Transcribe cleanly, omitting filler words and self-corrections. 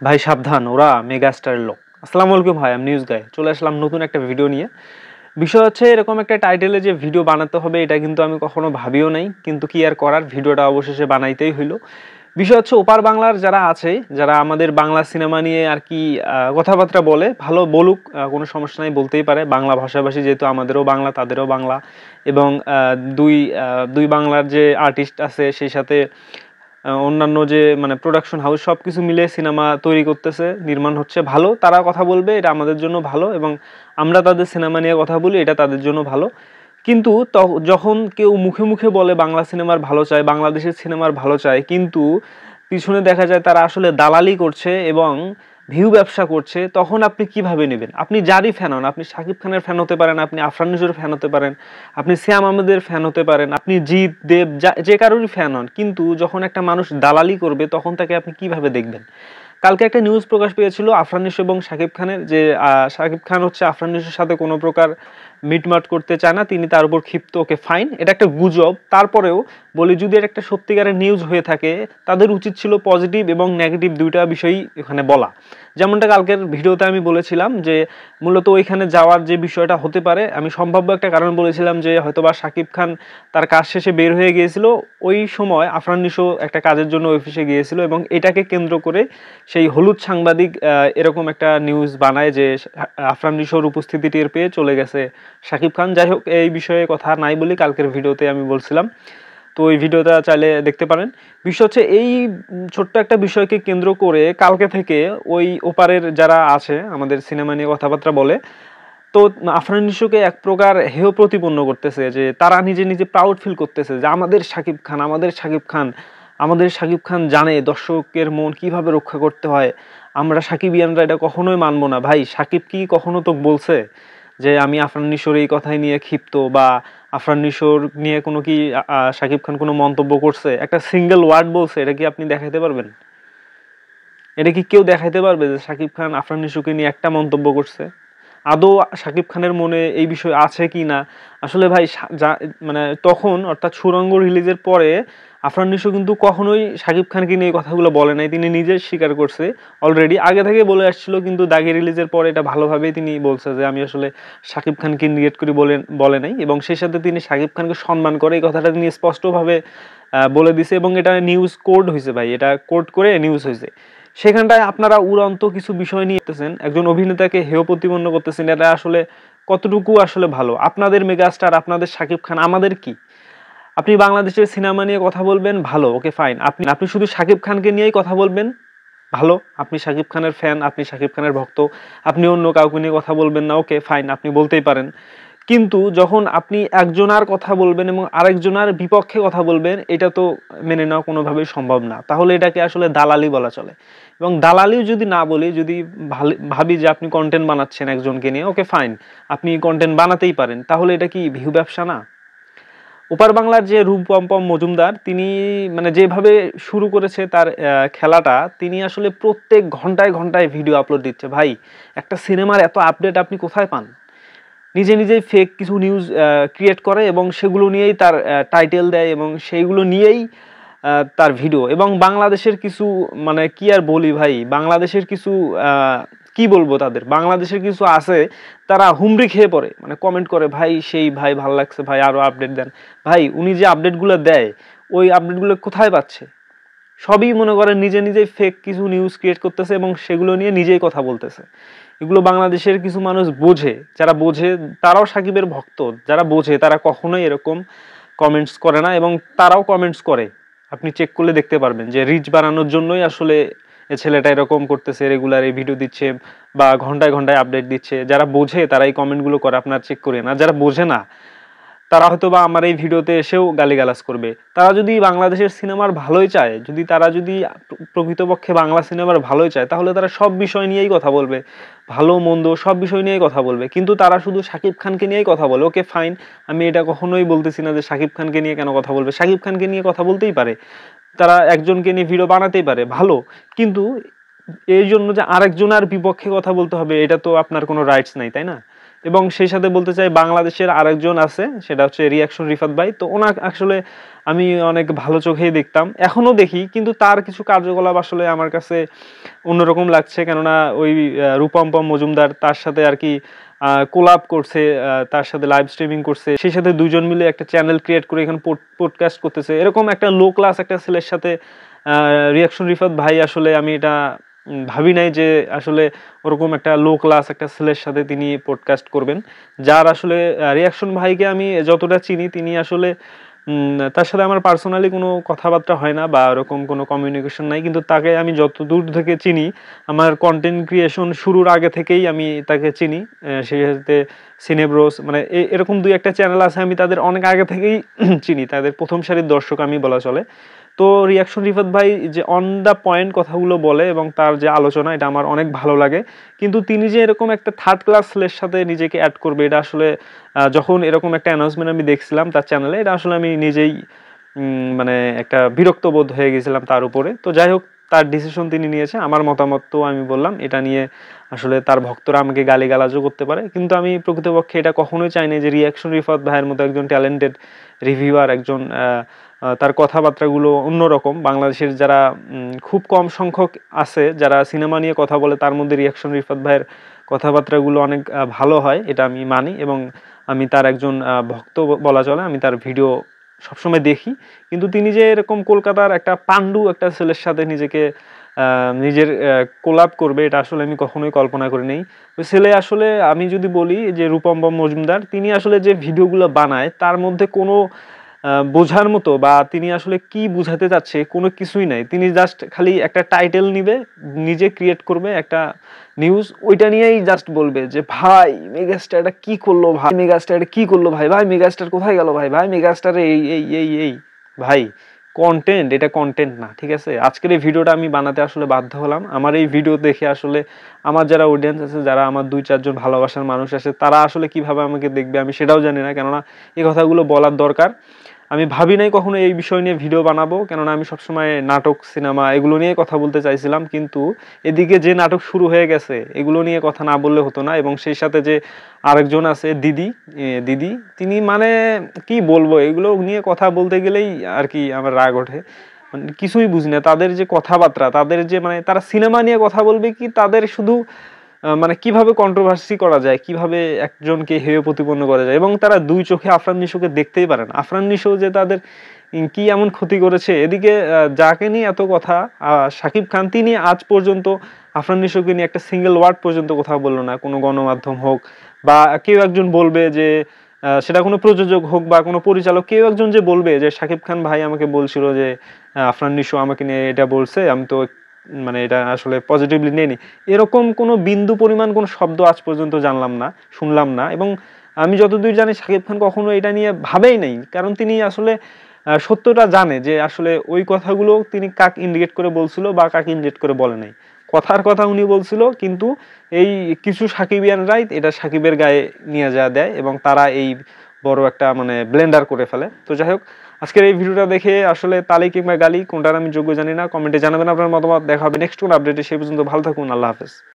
ভাই সাবধান, ওরা মেগাস্টারের লোক। আসসালামু আলাইকুম ভাই, আমি নিউজ গাই চলে আসলাম নতুন একটা ভিডিও নিয়ে। বিষয় হচ্ছে এরকম একটা টাইটেলে যে ভিডিও বানাতে হবে এটা কিন্তু আমি কখনো ভাবিও নাই, কিন্তু কি আর করার, ভিডিওটা অবশেষে বানাইতেই হইলো। বিষয় হচ্ছে ওপার বাংলার যারা আছে, যারা আমাদের বাংলা সিনেমা নিয়ে আর কি কথাবার্তা বলে, ভালো বলুক, কোনো সমস্যা নাই, বলতেই পারে। বাংলা ভাষাভাষী যেহেতু, আমাদেরও বাংলা তাদেরও বাংলা, এবং দুই বাংলার যে আর্টিস্ট আছে সেই সাথে অন্যান্য যে মানে প্রোডাকশন হাউস সবকিছু মিলে সিনেমা তৈরি করতেছে, নির্মাণ হচ্ছে, ভালো। তারা কথা বলবে, এটা আমাদের জন্য ভালো, এবং আমরা তাদের সিনেমা নিয়ে কথা বলি, এটা তাদের জন্য ভালো। কিন্তু যখন কেউ মুখে মুখে বলে বাংলা সিনেমার ভালো চায়, বাংলাদেশের সিনেমার ভালো চায়, কিন্তু পিছনে দেখা যায় তারা আসলে দালালি করছে এবং ভিউ ব্যবসা করছে, তখন আপনি কিভাবে নেবেন? আপনি যারই ফ্যান হন, আপনি শাকিব খানের ফ্যান হতে পারেন, আপনি আফরান নিশোর ফ্যান হতে পারেন, আপনি শ্যাম আহমেদের ফ্যান হতে পারেন, আপনি জিৎ দেব যে কারোরই ফ্যান হন, কিন্তু যখন একটা মানুষ দালালি করবে তখন তাকে আপনি কিভাবে দেখবেন? কালকে একটা নিউজ প্রকাশ পেয়েছিল আফরান নিশো এবং শাকিব খানের, যে শাকিব খান হচ্ছে আফরান নিশোর সাথে কোনো প্রকার মিটমাট করতে চায় না, তিনি তার উপর ক্ষিপ্ত। ওকে ফাইন, এটা একটা গুজব। তারপরেও বলি, যদি এটা একটা সত্যিকারের নিউজ হয়ে থাকে, তাদের উচিত ছিল পজিটিভ এবং নেগেটিভ দুইটা বিষয়ই এখানে বলা। যেমনটা কালকের ভিডিওতে আমি বলেছিলাম যে মূলত ওইখানে যাওয়ার যে বিষয়টা হতে পারে, আমি সম্ভাব্য একটা কারণ বলেছিলাম যে হয়তোবা শাকিব খান তার কাজ শেষে বের হয়ে গিয়েছিল, ওই সময় আফরান নিশো একটা কাজের জন্য অফিসে গিয়েছিল, এবং এটাকে কেন্দ্র করে সেই হলুদ সাংবাদিক এরকম একটা নিউজ বানায় যে আফরান নিশোর উপস্থিতি টের পেয়ে চলে গেছে শাকিব খান। যাই হোক, এই বিষয়ে কথা নাই বলি, কালকের ভিডিওতে আমি বলছিলাম, তো ওই ভিডিওটা চাইলে দেখতে পারেন। বিষয় হচ্ছে এই ছোট্ট একটা বিষয়কে কেন্দ্র করে কালকে থেকে ওই ওপারের যারা আছে আমাদের সিনেমা নিয়ে কথাবার্তা বলে, তো আফরান নিশোকে এক প্রকার হেয় প্রতিপন্ন করতেছে, যে তারা নিজে নিজে প্রাউড ফিল করতেছে যে আমাদের শাকিব খান, আমাদের শাকিব খান, আমাদের শাকিব খান জানে দর্শকের মন কিভাবে রক্ষা করতে হয়, আমরা সাকিবিয়ানরা এটা কখনোই মানবো না। ভাই, সাকিব কি কখনো তো বলছে যে আমি আফরান নিশোর এই কথাই নিয়ে ক্ষিপ্ত, বা আফরান নিশোর নিয়ে কোনো কি সাকিব খান কোনো মন্তব্য করছে? একটা সিঙ্গেল ওয়ার্ড বলছে? এটা কি আপনি দেখাইতে পারবেন? এটা কি কেউ দেখাইতে পারবে যে সাকিব খান আফরান নিশোকে নিয়ে একটা মন্তব্য করছে? আদৌ শাকিব খানের মনে এই বিষয় আছে কি না? আসলে ভাই, মানে তখন, অর্থাৎ সুড়ঙ্গ রিলিজের পরে আফরান নিশো কিন্তু কখনোই শাকিব খানকে নিয়ে কথাগুলো বলে নাই, তিনি নিজে স্বীকার করছে। অলরেডি আগে থেকে বলে আসছিল, কিন্তু দাগি রিলিজের পরে এটা ভালোভাবেই তিনি বলছে যে আমি আসলে শাকিব খানকে নিয়ত করে বলে নাই, এবং সেই সাথে তিনি শাকিব খানকে সম্মান করে, এই কথাটা তিনি স্পষ্টভাবে বলে দিছে, এবং এটা নিউজ কোড হয়েছে ভাই, এটা কোড করে নিউজ হয়েছে। সেখানটায় আপনারা উড়ান্ত কিছু বিষয় নিয়ে আসতেছেন, একজন অভিনেতাকে হেয় প্রতিপন্ন করতেছেন, এটা আসলে কতটুকু আসলে ভালো? আপনাদের মেগাস্টার, আপনাদের শাকিব খান, আমাদের কি? আপনি বাংলাদেশের সিনেমা নিয়ে কথা বলবেন, ভালো, ওকে ফাইন। আপনি শুধু শাকিব খানকে নিয়েই কথা বলবেন, ভালো, আপনি শাকিব খানের ফ্যান, আপনি শাকিব খানের ভক্ত, আপনি অন্য কাউকে নিয়ে কথা বলবেন না, ওকে ফাইন, আপনি বলতেই পারেন। কিন্তু যখন আপনি একজনার কথা বলবেন এবং আরেকজনার বিপক্ষে কথা বলবেন, এটা তো মেনে নেওয়া কোনোভাবেই সম্ভব না। তাহলে এটাকে আসলে দালালি বলা চলে। এবং দালালিও যদি না বলি, যদি ভাবি যে আপনি কন্টেন্ট বানাচ্ছেন একজনকে নিয়ে, ওকে ফাইন, আপনি কন্টেন্ট বানাতেই পারেন, তাহলে এটা কি ভিউ ব্যবসা না? ওপার বাংলার যে রূপম মজুমদার, তিনি মানে যেভাবে শুরু করেছে তার খেলাটা, তিনি আসলে প্রত্যেক ঘন্টায় ঘন্টায় ভিডিও আপলোড দিচ্ছে। ভাই, একটা সিনেমার এত আপডেট আপনি কোথায় পান? নিজে নিজেই ফেক কিছু নিউজ ক্রিয়েট করে এবং সেগুলো নিয়েই তার টাইটেল দেয়, এবং সেইগুলো নিয়েই তার ভিডিও। এবং বাংলাদেশের কিছু, মানে কি আর বলি ভাই, বাংলাদেশের কিছু কি বলবো, তাদের বাংলাদেশের কিছু আছে, তারা হুমড়ি খেয়ে পড়ে, মানে কমেন্ট করে, ভাই সেই, ভাই ভালো লাগছে, ভাই আরো আপডেট দেন। ভাই, উনি যে আপডেটগুলো দেয়, ওই আপডেটগুলো কোথায় পাচ্ছে? সবই মনে করেন নিজে নিজেই ফেক কিছু নিউজ ক্রিয়েট করতেছে এবং সেগুলো নিয়ে নিজেই কথা বলতেছে। এগুলো বাংলাদেশের কিছু মানুষ বোঝে, যারা বোঝে তারাও সাকিবের ভক্ত, যারা বোঝে তারা কখনোই এরকম কমেন্টস করে না, এবং তারাও কমেন্টস করে। আপনি চেক করলে দেখতে পারবেন যে রিচ বাড়ানোর জন্যই আসলে এ ছেলেটা এরকম করতেছে, রেগুলার এই ভিডিও দিচ্ছে বা ঘন্টায় ঘন্টায় আপডেট দিচ্ছে। যারা বোঝে তারা এই কমেন্টগুলো করে, আপনার চেক করে না। যারা বোঝে না, তারা হয়তো বা আমার এই ভিডিওতে এসেও গালিগালাজ করবে। তারা যদি বাংলাদেশের সিনেমার ভালোই চায়, তারা যদি প্রকৃতপক্ষে বাংলা সিনেমার ভালোই চায়, তাহলে তারা সব বিষয় নিয়েই কথা বলবে, ভালো মন্দ সব বিষয় নিয়েই কথা বলবে। কিন্তু তারা শুধু শাকিব খানকে নিয়েই কথা বলে, ওকে ফাইন, আমি এটা কখনোই বলতেছি না যে শাকিব খানকে নিয়ে কেন কথা বলবে, শাকিব খানকে নিয়ে কথা বলতেই পারে, তারা একজনকে নিয়ে ভিডিও বানাতেই পারে, ভালো। কিন্তু এই জন্য যে আরেকজনের বিপক্ষে কথা বলতে হবে, এটা তো আপনার কোনো রাইটস নাই, তাই না? এবং সেই সাথে বলতে চাই বাংলাদেশের আরেকজন আছে, সেটা হচ্ছে রিয়াকশন রিফাত ভাই। তো ওনাকে আসলে আমি অনেক ভালো চোখেই দেখতাম, এখনো দেখি, কিন্তু তার কিছু কার্যকলাপ আসলে আমার কাছে অন্যরকম লাগছে। কেননা ওই রূপম মজুমদার তার সাথে আর কি কোলাপ করছে, তার সাথে লাইভ স্ট্রিমিং করছে, সেই সাথে দুজন মিলে একটা চ্যানেল ক্রিয়েট করে এখানে পডকাস্ট করতেছে। এরকম একটা লো ক্লাস একটা ছেলের সাথে রিয়াকশন রিফাত ভাই, আসলে আমি এটা ভাবি নাই যে আসলে ওরকম একটা লো ক্লাস একটা ছেলের সাথে তিনি পডকাস্ট করবেন। যার আসলে রিয়াকশন ভাইকে আমি যতটা চিনি, তিনি আসলে তার সাথে আমার পার্সোনালি কোনো কথাবার্তা হয় না বা ওরকম কোনো কমিউনিকেশন নাই, কিন্তু তাকে আমি যত দূর থেকে চিনি, আমার কন্টেন্ট ক্রিয়েশন শুরুর আগে থেকেই আমি তাকে চিনি। সেই সাথে সিনেব্রোস মানে এরকম দুই একটা চ্যানেল আছে, আমি তাদের অনেক আগে থেকেই চিনি, তাদের প্রথম সারির দর্শক আমি বলা চলে। তো রিয়াকশন রিফাত ভাই যে অন দ্য পয়েন্ট কথাগুলো বলে এবং তার যে আলোচনা, এটা আমার অনেক ভালো লাগে। কিন্তু তিনি যে এরকম একটা থার্ড ক্লাস ছেলের সাথে নিজেকে অ্যাড করবে, এটা আসলে যখন এরকম একটা অ্যানাউন্সমেন্ট আমি দেখছিলাম তার চ্যানেলে, এটা আসলে আমি নিজেই মানে একটা বিরক্ত বোধ হয়ে গেছিলাম তার উপরে। তো যাই হোক, তার ডিসিশন তিনি নিয়েছে, আমার মতামত তো আমি বললাম। এটা নিয়ে আসলে তার ভক্তরা আমাকে গালিগালাজও করতে পারে, কিন্তু আমি প্রকৃতপক্ষে এটা কখনোই চাইনি যে রিয়াকশন রিফাত ভাইয়ের মতো একজন ট্যালেন্টেড রিভিউয়ার, একজন তার কথাবার্তাগুলো অন্যরকম। বাংলাদেশের যারা খুব কম সংখ্যক আছে যারা সিনেমা নিয়ে কথা বলে, তার মধ্যে রিয়াকশন রিফাত ভাইয়ের কথাবার্তাগুলো অনেক ভালো হয়, এটা আমি মানি এবং আমি তার একজন ভক্ত বলা চলে। আমি তার ভিডিও সবসময় দেখি। কিন্তু তিনি যে এরকম কলকাতার একটা পান্ডু একটা ছেলের সাথে নিজেকে নিজের কোলাপ করবে, এটা আসলে আমি কখনোই কল্পনা করি নাই। ওই ছেলে আসলে, আমি যদি বলি যে রূপম মজুমদার, তিনি আসলে যে ভিডিওগুলো বানায় তার মধ্যে কোনো বোঝার মতো বা তিনি আসলে কি বুঝাতে চাচ্ছে কোনো কিছুই নাই। তিনি জাস্ট খালি একটা টাইটেল নিবে, নিজে ক্রিয়েট করবে একটা নিউজ, ওইটা নিয়েই জাস্ট বলবে যে ভাই মেগাস্টার এটা কি করলো, ভাই মেগাস্টার এটা কি করলো, ভাই ভাই মেগাস্টার কোথায় গেল, ভাই ভাই মেগাস্টার এই এই এই এই ভাই কন্টেন্ট, এটা কন্টেন্ট না, ঠিক আছে? আজকের এই ভিডিওটা আমি বানাতে আসলে বাধ্য হলাম। আমার এই ভিডিও দেখে আসলে আমার যারা অডিয়েন্স আছে, যারা আমার 2-4 জন ভালোবাসার মানুষ আছে, তারা আসলে কিভাবে আমাকে দেখবে আমি সেটাও জানি না। কেননা এই কথাগুলো বলার দরকার, আমি ভাবি নাই কখনো এই বিষয় নিয়ে ভিডিও বানাবো। কেননা আমি সবসময় নাটক, সিনেমা এগুলো নিয়ে কথা বলতে চাইছিলাম, কিন্তু এদিকে যে নাটক শুরু হয়ে গেছে, এগুলো নিয়ে কথা না বললে হতো না। এবং সেই সাথে যে আরেকজন আছে দিদি, দিদি তিনি মানে কি বলবো, এগুলো নিয়ে কথা বলতে গেলেই আর কি আমার রাগ ওঠে। মানে কিছুই বুঝি না তাদের যে কথাবার্তা, তাদের যে মানে তারা সিনেমা নিয়ে কথা বলবে কি, তাদের শুধু মানে কিভাবে কন্ট্রোভার্সি করা যায়, কিভাবে একজনকে হেয় প্রতিপন্ন করা যায়, এবং তারা দুই চোখে আফরান নিশোকে দেখতেই পারে না। আফরান নিশো যে তাদের কি এমন ক্ষতি করেছে, এদিকে যাকে নিয়ে এত কথা, শাকিব খান, তিনি আজ পর্যন্ত আফরান নিশোকে নিয়ে একটা সিঙ্গেল ওয়ার্ড পর্যন্ত কথা বললো না, কোনো গণমাধ্যম হোক বা কেউ একজন বলবে যে সেটা কোনো প্রযোজক হোক বা কোনো পরিচালক, কেউ একজন যে বলবে যে শাকিব খান ভাই আমাকে বলছিল যে আফরান নিশো আমাকে নিয়ে এটা বলছে, আমি তো মানে এটা আসলে পজিটিভলি নেইনি, এরকম কোনো বিন্দু পরিমাণ কোনো শব্দ আজ পর্যন্ত জানলাম না, শুনলাম না। এবং আমি যতদূর জানি শাকিব খান কখনো এটা নিয়ে ভাবেই নাই, কারণ তিনি আসলে সত্যটা জানে যে আসলে ওই কথাগুলো তিনি কাক ইন্ডিকেট করে বলছিল বা কাক ইন্ডিকেট করে বলে নাই। কথার কথা উনি বলছিল, কিন্তু এই কিছু সাকিবিয়ানরাই এটা সাকিবের গায়ে নিয়ে যা দেয় এবং তারা এই বড় একটা মানে ব্লেন্ডার করে ফেলে। তো যাই হোক, আজকের এই ভিডিওটা দেখে আসলে তালি কিংবা গালি কোনটার আমি যোগ্য জানি না, কমেন্টে জানাবেন আপনার মতামত। দেখা হবে নেক্সট কোন আপডেটে, সেই পর্যন্ত ভালো থাকুন, আল্লাহ হাফেজ।